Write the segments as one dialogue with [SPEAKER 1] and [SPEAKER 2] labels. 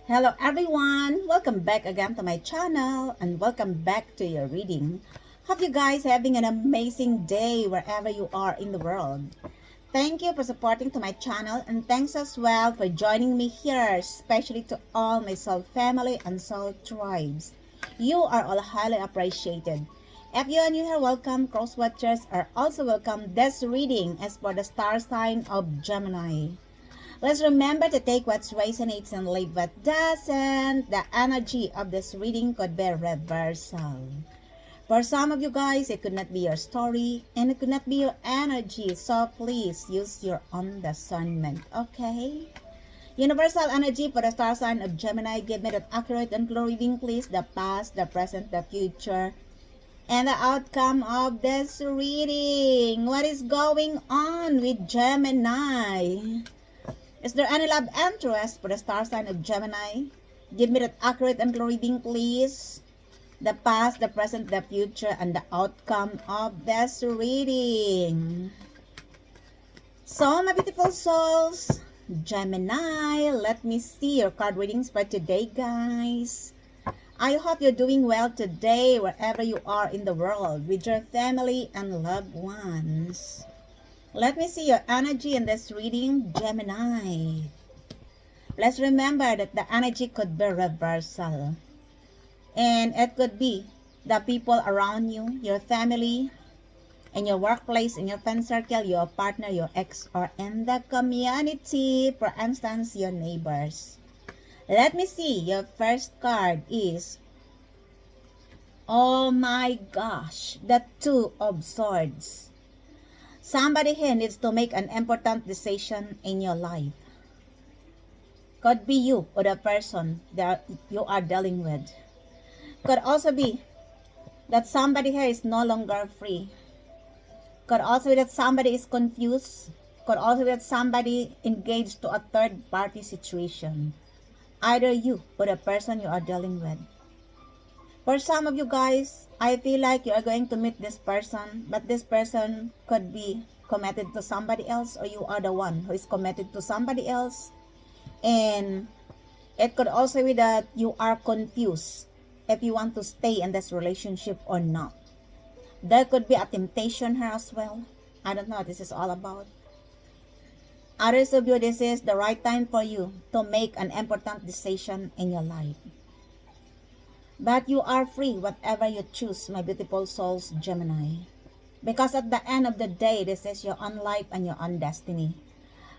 [SPEAKER 1] Hello everyone! Welcome back again to my channel and welcome back to your reading. Hope you guys having an amazing day wherever you are in the world. Thank you for supporting to my channel and thanks as well for joining me here, especially to all my soul family and soul tribes. You are all highly appreciated. If you are new here, welcome. Cross watchers are also welcome. This reading is for the star sign of Gemini. Let's remember to take what resonates and leave what doesn't. The energy of this reading could be reversal. For some of you guys, it could not be your story and it could not be your energy. So please use your own discernment, okay? Universal energy for the star sign of Gemini. Give me that accurate and clear reading, please. The past, the present, the future, and the outcome of this reading. What is going on with Gemini? Is there any love interest for the star sign of Gemini? Give me that accurate and clear reading, please. The past, the present, the future, and the outcome of this reading. So, my beautiful souls, Gemini, let me see your card readings for today, guys. I hope you're doing well today, wherever you are in the world, with your family and loved ones. Let me see your energy in this reading, Gemini. Let's remember that the energy could be reversal. And it could be the people around you, your family, in your workplace, in your friend circle, your partner, your ex, or in the community. For instance, your neighbors. Let me see. Your first card is, oh my gosh, the Two of Swords. Somebody here needs to make an important decision in your life. Could be you or the person that you are dealing with. Could also be that somebody here is no longer free. Could also be that somebody is confused. Could also be that somebody engaged to a third party situation. Either you or the person you are dealing with. For some of you guys, I feel like you are going to meet this person, but this person could be committed to somebody else, or you are the one who is committed to somebody else. And it could also be that you are confused if you want to stay in this relationship or not. There could be a temptation here as well. I don't know what this is all about. Others of you, this is the right time for you to make an important decision in your life. But you are free whatever you choose, my beautiful souls, Gemini. Because at the end of the day, this is your own life and your own destiny.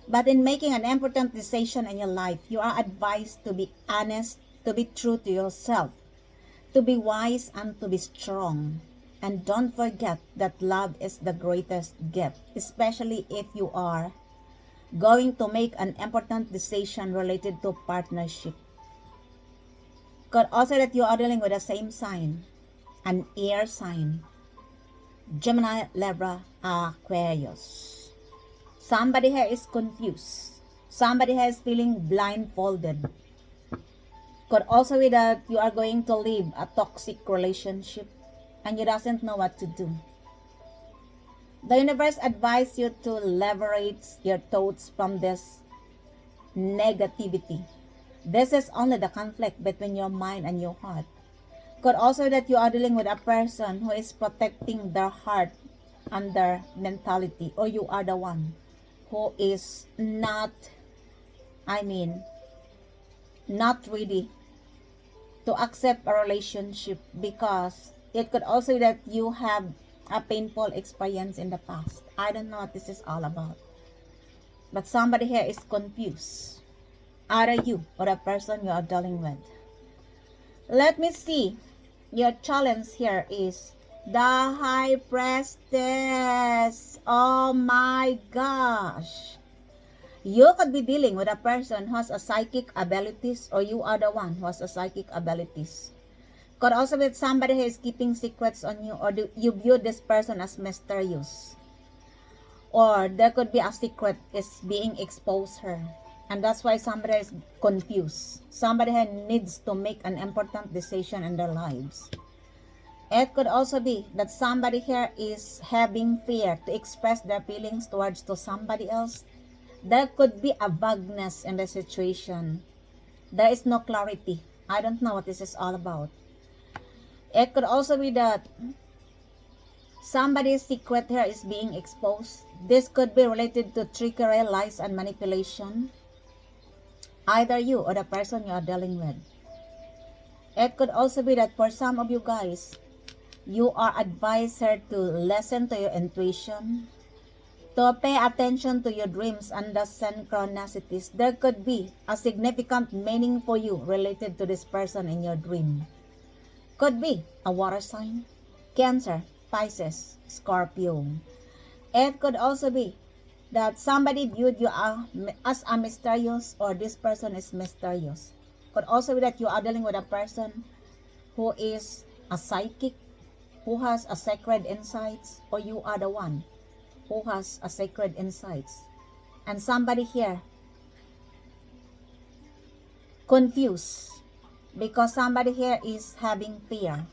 [SPEAKER 1] But in making an important decision in your life, you are advised to be honest, to be true to yourself, to be wise and to be strong. And don't forget that love is the greatest gift, especially if you are going to make an important decision related to partnership. Could also that you are dealing with the same sign, an air sign, Gemini, Libra, Aquarius. Somebody here is confused. Somebody here is feeling blindfolded. Could also be that you are going to leave a toxic relationship and you doesn't know what to do. The universe advises you to liberate your thoughts from this negativity. This is only the conflict between your mind and your heart. Could also that you are dealing with a person who is protecting their heart and their mentality, or you are the one who is not ready to accept a relationship, because it could also be that you have a painful experience in the past. I don't know what this is all about. But somebody here is confused. Either you or the person you are dealing with. Let me see. Your challenge here is the High Priestess. Oh my gosh. You could be dealing with a person who has a psychic abilities, or you are the one who has a psychic abilities. Could also be somebody who is keeping secrets on you, or you view this person as mysterious. Or there could be a secret is being exposed here. And that's why somebody is confused. Somebody needs to make an important decision in their lives. It could also be that somebody here is having fear to express their feelings towards to somebody else. There could be a vagueness in the situation. There is no clarity. I don't know what this is all about. It could also be that somebody's secret here is being exposed. This could be related to trickery, lies, and manipulation. Either you or the person you are dealing with. It could also be that for some of you guys, you are advised here to listen to your intuition, to pay attention to your dreams and the synchronicities. There could be a significant meaning for you related to this person in your dream. Could be a water sign, Cancer, Pisces, Scorpio. It could also be that somebody viewed you as a mysterious, or this person is mysterious. Could also be that you are dealing with a person who is a psychic, who has a sacred insights, or you are the one who has a sacred insights. And somebody here confused because somebody here is having fear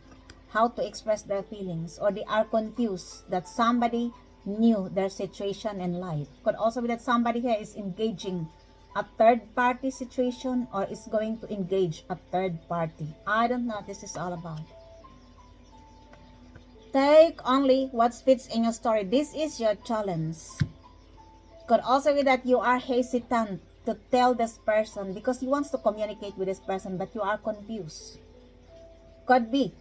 [SPEAKER 1] how to express their feelings, or they are confused that somebody knew their situation in life. Could also be that somebody here is engaging a third party situation, or is going to engage a third party. I don't know what this is all about. Take only what fits in your story. This is your challenge. Could also be that you are hesitant to tell this person because you want to communicate with this person, but you are confused. Could be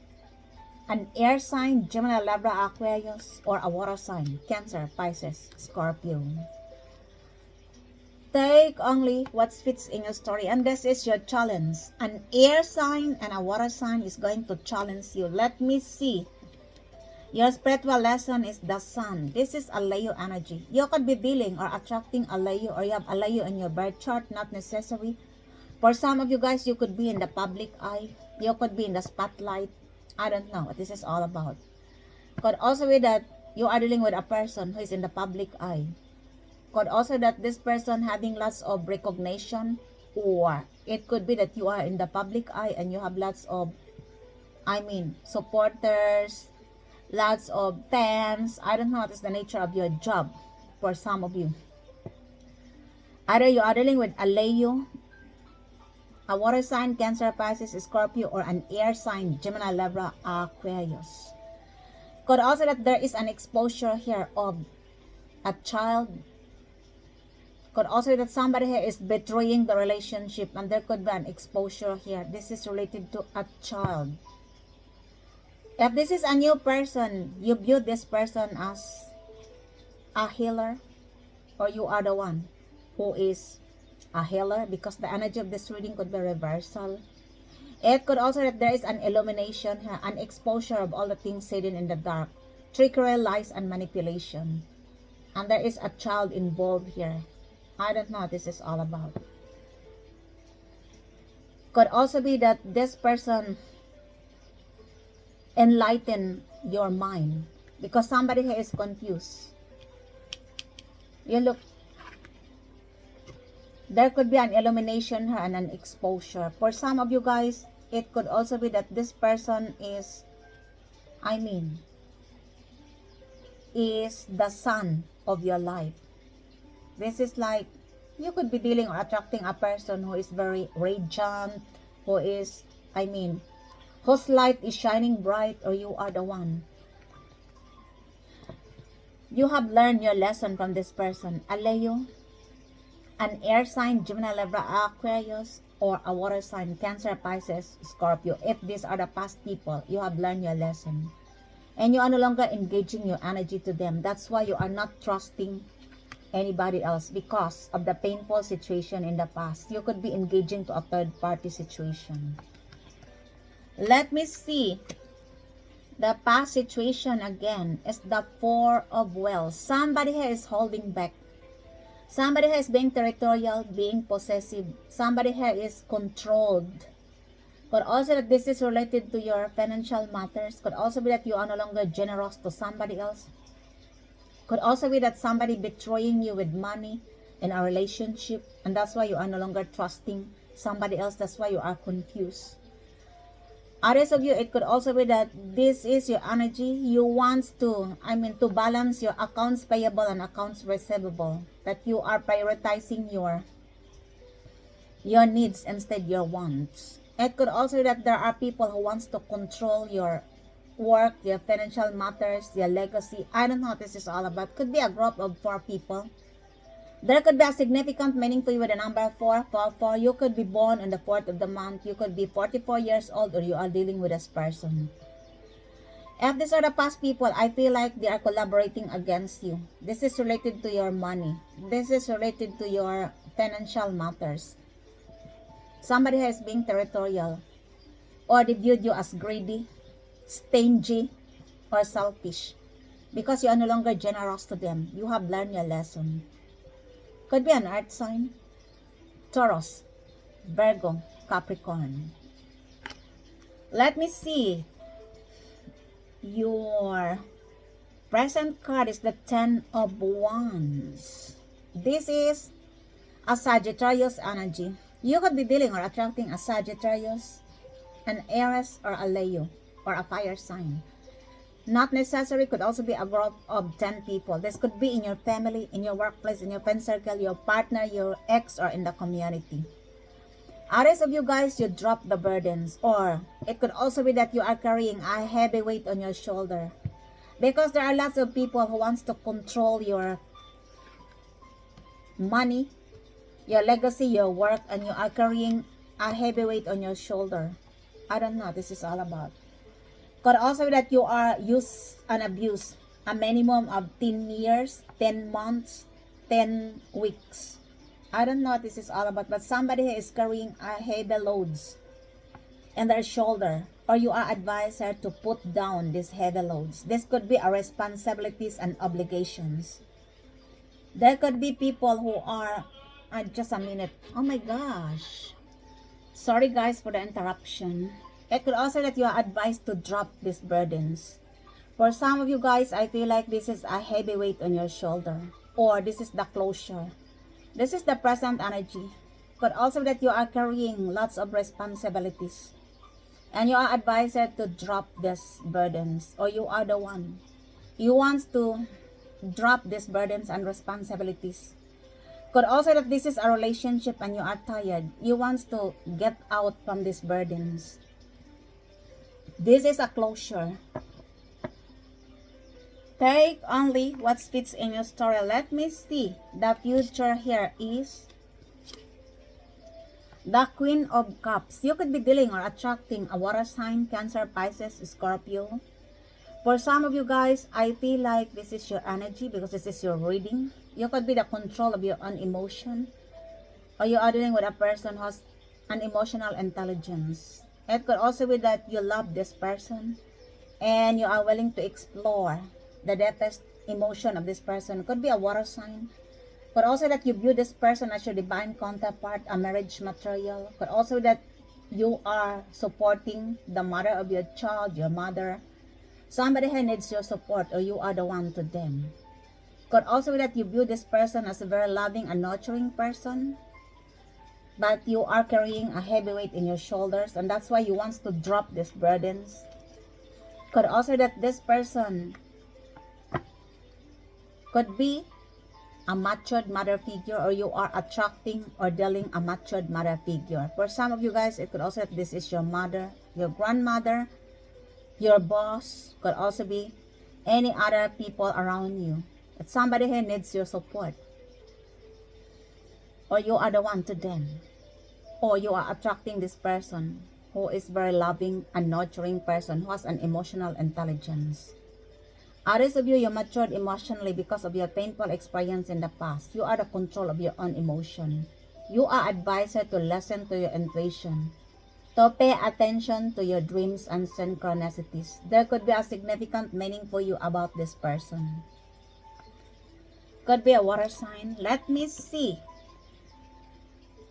[SPEAKER 1] an air sign, Gemini, Libra, Aquarius, or a water sign, Cancer, Pisces, Scorpio. Take only what fits in your story, and this is your challenge. An air sign and a water sign is going to challenge you. Let me see. Your spiritual lesson is the sun. This is a Leo energy. You could be dealing or attracting a Leo, or you have a Leo in your birth chart, not necessary. For some of you guys, you could be in the public eye. You could be in the spotlight. I don't know what this is all about. Could also be that you are dealing with a person who is in the public eye. Could also that this person having lots of recognition, or it could be that you are in the public eye and you have lots of, supporters, lots of fans. I don't know what is the nature of your job for some of you. Either you are dealing with a Leo, a water sign, Cancer, Pisces, Scorpio, or an air sign, Gemini, Libra, Aquarius. Could also that there is an exposure here of a child. Could also that somebody here is betraying the relationship, and there could be an exposure here. This is related to a child. If this is a new person, you view this person as a healer, or you are the one who is a healer, because the energy of this reading could be reversal. It could also that there is an illumination here, an exposure of all the things hidden in the dark, trickery, lies, and manipulation. And there is a child involved here. I don't know what this is all about. Could also be that this person enlighten your mind, because somebody here is confused. You look, there could be an illumination here and an exposure. For some of you guys, it could also be that this person is the sun of your life. This is like, you could be dealing or attracting a person who is very radiant, who is, whose light is shining bright, or you are the one. You have learned your lesson from this person. A Leo, an air sign, Gemini, Libra, Aquarius, or a water sign, Cancer, Pisces, Scorpio. If these are the past people, you have learned your lesson. And you are no longer engaging your energy to them. That's why you are not trusting anybody else, because of the painful situation in the past. You could be engaging to a third party situation. Let me see. The past situation again is the Four of Wands. Somebody here is holding back. Somebody here is being territorial, being possessive. Somebody here is controlled. Could also that this is related to your financial matters. Could also be that you are no longer generous to somebody else. Could also be that somebody betraying you with money in a relationship, and that's why you are no longer trusting somebody else. That's why you are confused. Others of you, it could also be that this is your energy. You want to, to balance your accounts payable and accounts receivable. That you are prioritizing your your needs instead your wants. It could also be that there are people who wants to control your work, your financial matters, your legacy. I don't know what this is all about. Could be a group of 4 people. There could be a significant meaning to you with the number 4. You could be born on the 4th of the month. You could be 44 years old, or you are dealing with this person. If these are the past people, I feel like they are collaborating against you. This is related to your money. This is related to your financial matters. Somebody who is being territorial, or they viewed you as greedy, stingy, or selfish. Because you are no longer generous to them. You have learned your lesson. Could be an earth sign. Taurus, Virgo, Capricorn. Let me see. Your present card is the 10 of Wands. This is a Sagittarius energy. You could be dealing or attracting a Sagittarius, an Aries, or a Leo, or a fire sign. Not necessary, could also be a group of 10 people. This could be in your family, in your workplace, in your friend circle, your partner, your ex, or in the community. Others of you guys, you drop the burdens, or it could also be that you are carrying a heavy weight on your shoulder, because there are lots of people who wants to control your money, your legacy, your work, and you are carrying a heavy weight on your shoulder. I don't know what this is all about. Could also be that you are used and abused a minimum of 10 years, 10 months, 10 weeks. I don't know what this is all about, but somebody is carrying a heavy loads in their shoulder, or you are advised to put down these heavy loads. This could be a responsibilities and obligations. There could be people who are, just a minute, oh my gosh, sorry guys for the interruption. It could also that you are advised to drop these burdens. For some of you guys, I feel like this is a heavy weight on your shoulder, or this is the closure. This is the present energy. But also that you are carrying lots of responsibilities, and you are advised to drop these burdens, or you are the one. You want to drop these burdens and responsibilities. Could also that this is a relationship and you are tired. You want to get out from these burdens. This is a closure. Take only what fits in your story. Let me see. The future here is the Queen of Cups. You could be dealing or attracting a water sign, Cancer, Pisces, Scorpio. For some of you guys, I feel like this is your energy because this is your reading. You could be the control of your own emotion, or you are dealing with a person who has an emotional intelligence. It could also be that you love this person and you are willing to explore the deepest emotion of this person. Could be a water sign. Could also that you view this person as your divine counterpart, a marriage material. Could also that you are supporting the mother of your child, your mother. Somebody who needs your support, or you are the one to them. Could also be that you view this person as a very loving and nurturing person, but you are carrying a heavy weight in your shoulders, and that's why you want to drop these burdens. Could also that this person could be a matured mother figure, or you are attracting or dealing a matured mother figure. For some of you guys, it could also that this is your mother, your grandmother, your boss. Could also be any other people around you. It's somebody who needs your support, or you are the one to them, or you are attracting this person who is very loving and nurturing person who has an emotional intelligence. Others of you, you matured emotionally because of your painful experience in the past. You are the control of your own emotion. You are advised to listen to your intuition, to pay attention to your dreams and synchronicities. There could be a significant meaning for you about this person. Could be a water sign. Let me see.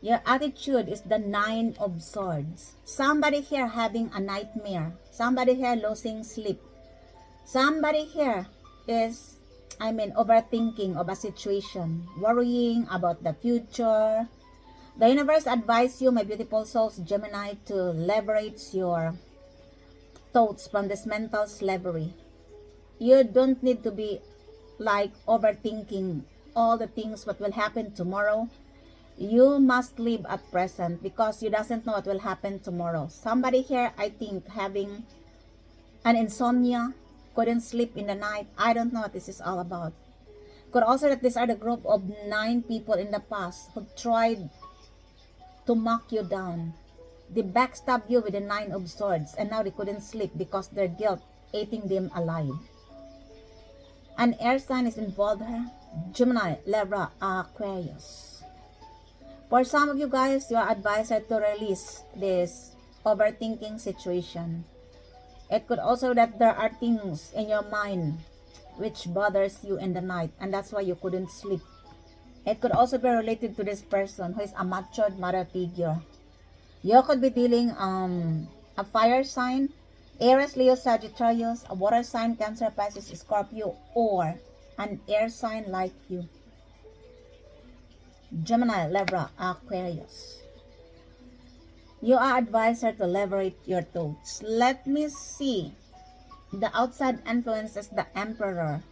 [SPEAKER 1] Your attitude is the 9 of Swords. Somebody here having a nightmare. Somebody here losing sleep. Somebody here is, overthinking of a situation, worrying about the future. The universe advises you, my beautiful souls, Gemini, to leverage your thoughts from this mental slavery. You don't need to be like overthinking all the things what will happen tomorrow. You must live at present because you doesn't know what will happen tomorrow. Somebody here, I think, having an insomnia, couldn't sleep in the night. I don't know what this is all about. Could also that these are the group of 9 people in the past who tried to mock you down. They backstabbed you with the 9 of swords, and now they couldn't sleep because their guilt eating them alive. An air sign is involved here. Gemini, Libra, Aquarius. For some of you guys, you are advised to release this overthinking situation. It could also that there are things in your mind which bothers you in the night, and that's why you couldn't sleep. It could also be related to this person who is a matured mother figure. You could be dealing a fire sign, Aries, Leo, Sagittarius, a water sign, Cancer, Pisces, Scorpio, or an air sign like you. Gemini, Libra, Aquarius. You are advised to liberate your thoughts. Let me see. The outside influence is the Emperor.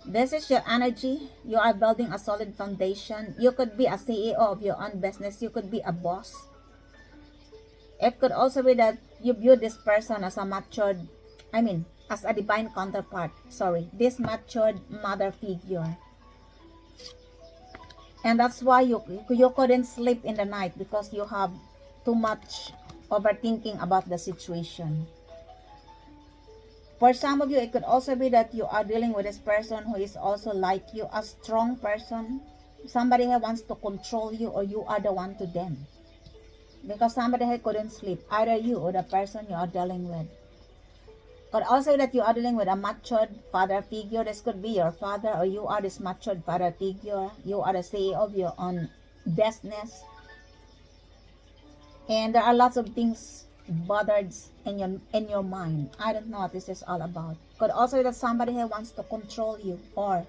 [SPEAKER 1] This is your energy. You are building a solid foundation. You could be a CEO of your own business. You could be a boss. It could also be that you view this person as a matured, as a divine counterpart. This matured mother figure. And that's why you couldn't sleep in the night because you have too much overthinking about the situation. For some of you, it could also be that you are dealing with this person who is also like you, a strong person. Somebody who wants to control you, or you are the one to them. Because somebody who couldn't sleep, either you or the person you are dealing with. Could also that you are dealing with a matured father figure. This could be your father, or you are this matured father figure. You are the CEO of your own business. And there are lots of things bothered in your mind. I don't know what this is all about. Could also be that somebody who wants to control you, or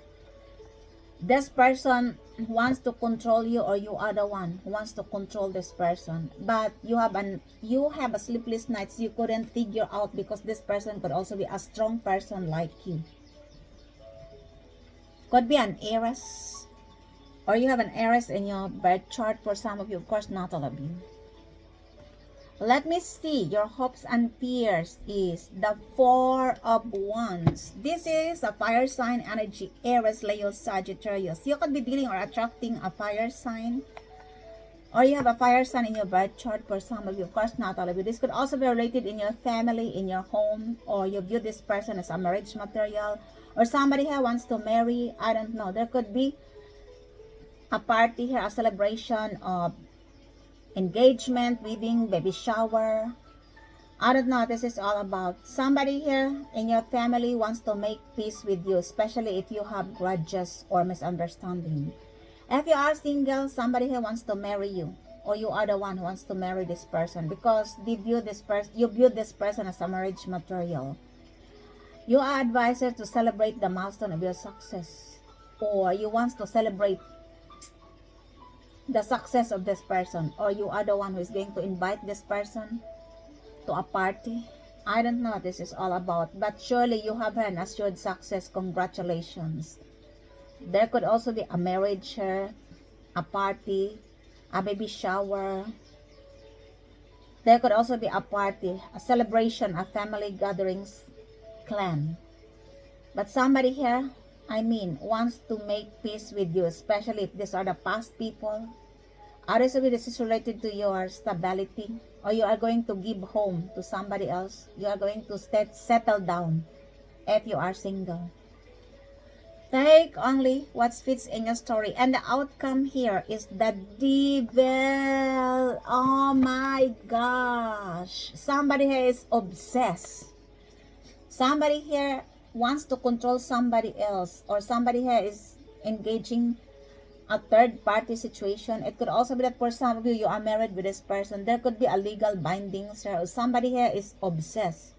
[SPEAKER 1] this person wants to control you, or you are the one who wants to control this person. But you have a sleepless nights. You couldn't figure out because this person could also be a strong person like you. Could be an Aries, or you have an Aries in your birth chart. For some of you, of course, not all of you. Let me see. Your hopes and fears is the 4 of Wands. This is a fire sign energy. Aries, Leo, Sagittarius. You could be dealing or attracting a fire sign. Or you have a fire sign in your birth chart. For some of you, of course, not all of you. This could also be related in your family, in your home. Or you view this person as a marriage material. Or somebody who wants to marry. I don't know. There could be a party here, a celebration of engagement, wedding, baby shower. I don't know what this is all about. Somebody here in your family wants to make peace with you, especially if you have grudges or misunderstanding. If you are single, somebody here wants to marry you, or you are the one who wants to marry this person because you view this person as a marriage material. You are advised to celebrate the milestone of your success, or you want to celebrate the success of this person, or you are the one who is going to invite this person to a party. I don't know what this is all about, but surely you have an assured success. Congratulations. There could also be a marriage here, a party, a baby shower. There could also be a party, a celebration, a family gatherings, clan. But somebody here, wants to make peace with you, especially if these are the past people. Others of you, this is related to your stability, or you are going to give home to somebody else. You are going to settle down if you are single. Take only what fits in your story. And the outcome here is the Devil. Oh my gosh. Somebody here is obsessed. Somebody here wants to control somebody else, or somebody here is engaging a third party situation. It could also be that for some of you, you are married with this person. There could be a legal binding here, or somebody here is obsessed.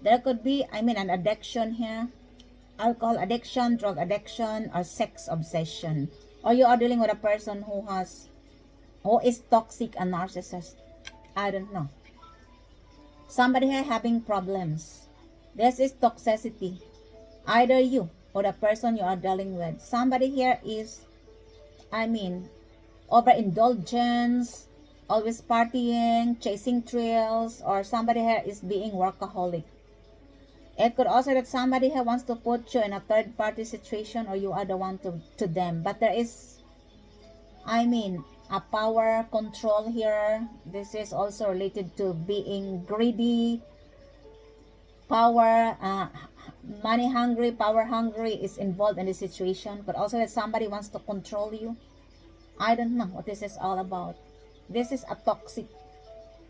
[SPEAKER 1] There could be, an addiction here, alcohol addiction, drug addiction, or sex obsession. Or you are dealing with a person who is toxic and narcissist. I don't know. Somebody here having problems. This is toxicity. Either you or the person you are dealing with. Somebody here is, overindulgence, always partying, chasing thrills, or somebody here is being workaholic. It could also that somebody here wants to put you in a third party situation, or you are the one to them. But there is, I mean, a power control here. This is also related to being greedy, power, money hungry, power hungry is involved in this situation. But also that somebody wants to control you. I don't know what this is all about. This is a toxic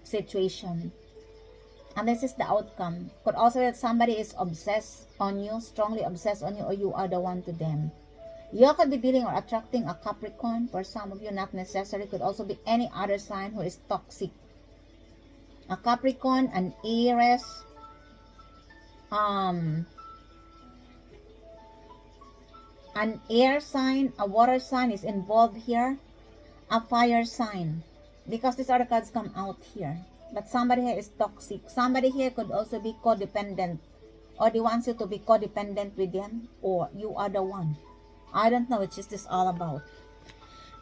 [SPEAKER 1] situation. And this is the outcome. Could also that somebody is obsessed on you, strongly obsessed on you, or you are the one to them. You could be dealing or attracting a Capricorn. For some of you, not necessary. Could also be any other sign who is toxic. A Capricorn, an Aries, an air sign, a water sign is involved here, a fire sign, because these other cards come out here. But somebody here is toxic. Somebody here could also be codependent, or they want you to be codependent with them, or you are the one. I don't know which is this all about.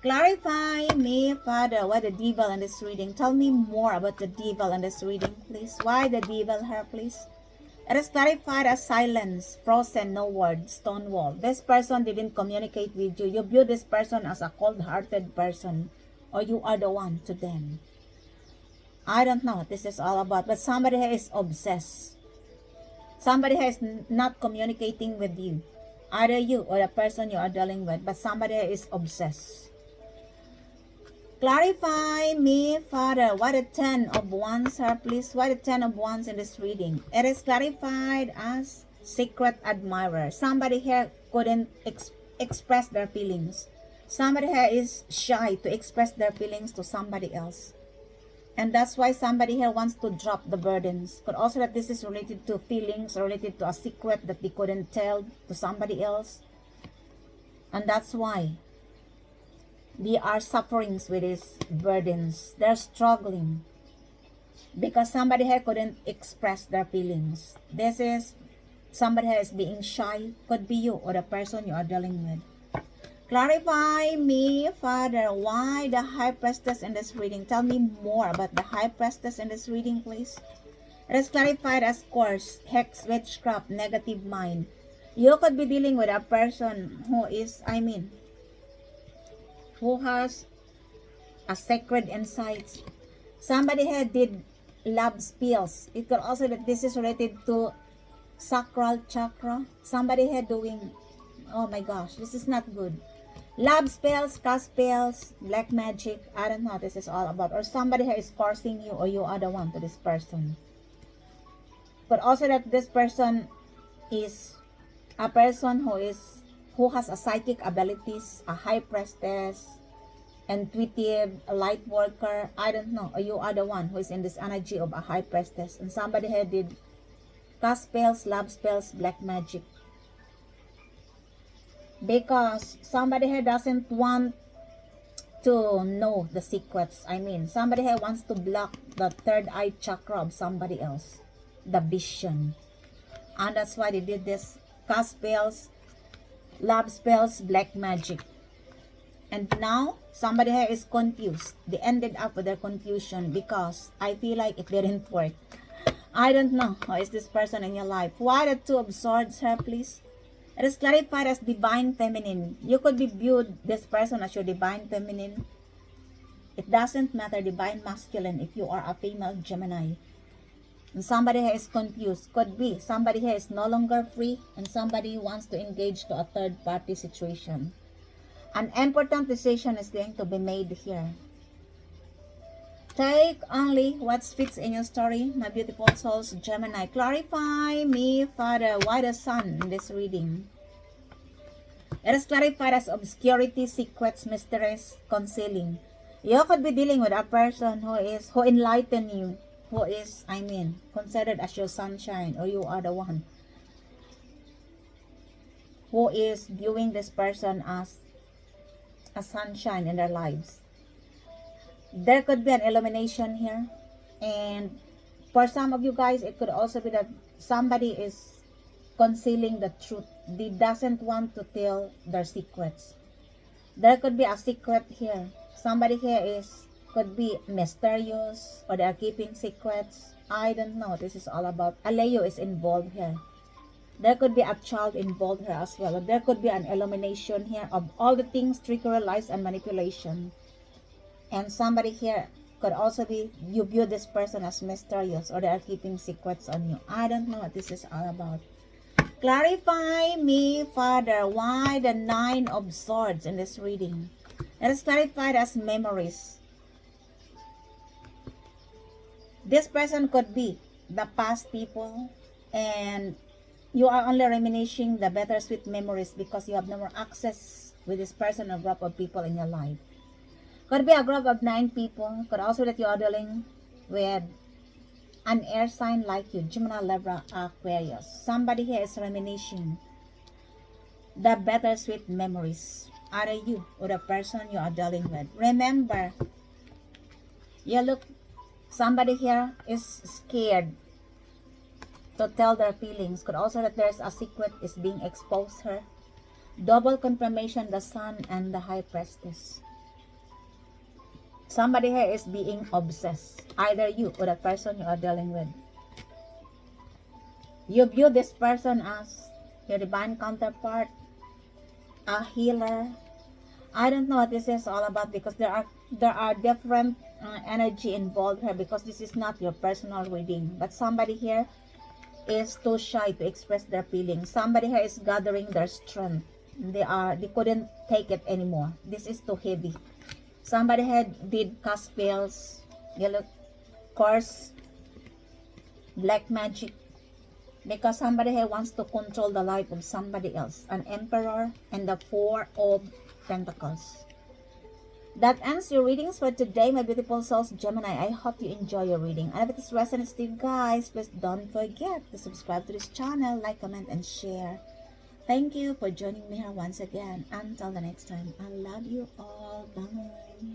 [SPEAKER 1] Clarify me, Father, why the devil in this reading. Tell me more about the devil in this reading, please. Why the devil here, please? It is clarified as silence, frozen, no words, stone wall. This person didn't communicate with you. You view this person as a cold-hearted person, or you are the one to them. I don't know what this is all about, but somebody here is obsessed. Somebody here is not communicating with you. Either you or the person you are dealing with, but somebody here is obsessed. Clarify me, Father, why the 10 of Wands here, please? Why the 10 of Wands in this reading? It is clarified as secret admirer. Somebody here couldn't express their feelings. Somebody here is shy to express their feelings to somebody else. And that's why somebody here wants to drop the burdens. Could also that this is related to feelings, related to a secret that they couldn't tell to somebody else. And that's why they are suffering with these burdens. They're struggling because somebody here couldn't express their feelings. This is somebody here is being shy. Could be you or the person you are dealing with. Clarify me, Father, why the High Priestess in this reading? Tell me more about the High Priestess in this reading, please. It is clarified as curse, hex, witchcraft, negative mind. You could be dealing with a person who is, who has a sacred insight. Somebody here did love spells. It could also that this is related to sacral chakra. Somebody here doing, oh my gosh, this is not good. Love spells, cast spells, black magic. I don't know what this is all about. Or somebody here is forcing you, or you are the one to this person. But also that this person is a person who has a psychic abilities, a high priestess, intuitive, a light worker. I don't know. Or you are the one who is in this energy of a high priestess. And somebody here did cast spells, love spells, black magic. Because somebody here doesn't want to know the secrets. Somebody here wants to block the third eye chakra of somebody else, the vision. And that's why they did this cast spells, love spells, black magic. And now somebody here is confused. They ended up with their confusion because I feel like it didn't work. I don't know. Who is this person in your life? Why the 2 of Swords here, please? It is clarified as divine feminine. You could be viewed this person as your divine feminine. It doesn't matter divine masculine if you are a female Gemini. And somebody here is confused. Could be somebody here is no longer free and somebody wants to engage to a third party situation. An important decision is going to be made here. Take only what fits in your story, my beautiful souls, Gemini. Clarify me, Father, why the Sun in this reading? It is clarified as obscurity, secrets, mysteries, concealing. You could be dealing with a person who enlighten you, who is, considered as your sunshine, or you are the one who is viewing this person as a sunshine in their lives. There could be an illumination here, and for some of you guys, it could also be that somebody is concealing the truth. They doesn't want to tell their secrets. There could be a secret here. Somebody here could be mysterious, or they are keeping secrets. I don't know. This is all about a Leo is involved here. There could be a child involved here as well. Or there could be an elimination here of all the things, trickery, lies, and manipulation. And somebody here could also be, you view this person as mysterious, or they are keeping secrets on you. I don't know what this is all about. Clarify me, Father, why the 9 of Swords in this reading? It is clarified as memories. This person could be the past people, and you are only reminiscing the bittersweet memories because you have no more access with this person or group of people in your life. Could be a group of 9 people. Could also that you are dealing with an air sign like you, Gemini, Libra, Aquarius. Somebody here is reminiscing the bittersweet memories, either you or the person you are dealing with. Remember, somebody here is scared to tell their feelings. Could also that there's a secret is being exposed here. Double confirmation, the Sun and the High Priestess. Somebody here is being obsessed, either you or the person you are dealing with. You view this person as your divine counterpart, a healer. I don't know what this is all about, because there are different energy involved here, because this is not your personal reading. But somebody here is too shy to express their feelings. Somebody here is gathering their strength. They couldn't take it anymore. This is too heavy. Somebody had did cast spells, curse, black magic, because somebody here wants to control the life of somebody else. An Emperor and the 4 of Pentacles. That ends your readings for today, my beautiful souls, Gemini. I hope you enjoy your reading. And if it resonates with you guys, please don't forget to subscribe to this channel, like, comment, and share. Thank you for joining me here once again. Until the next time, I love you all. Bye.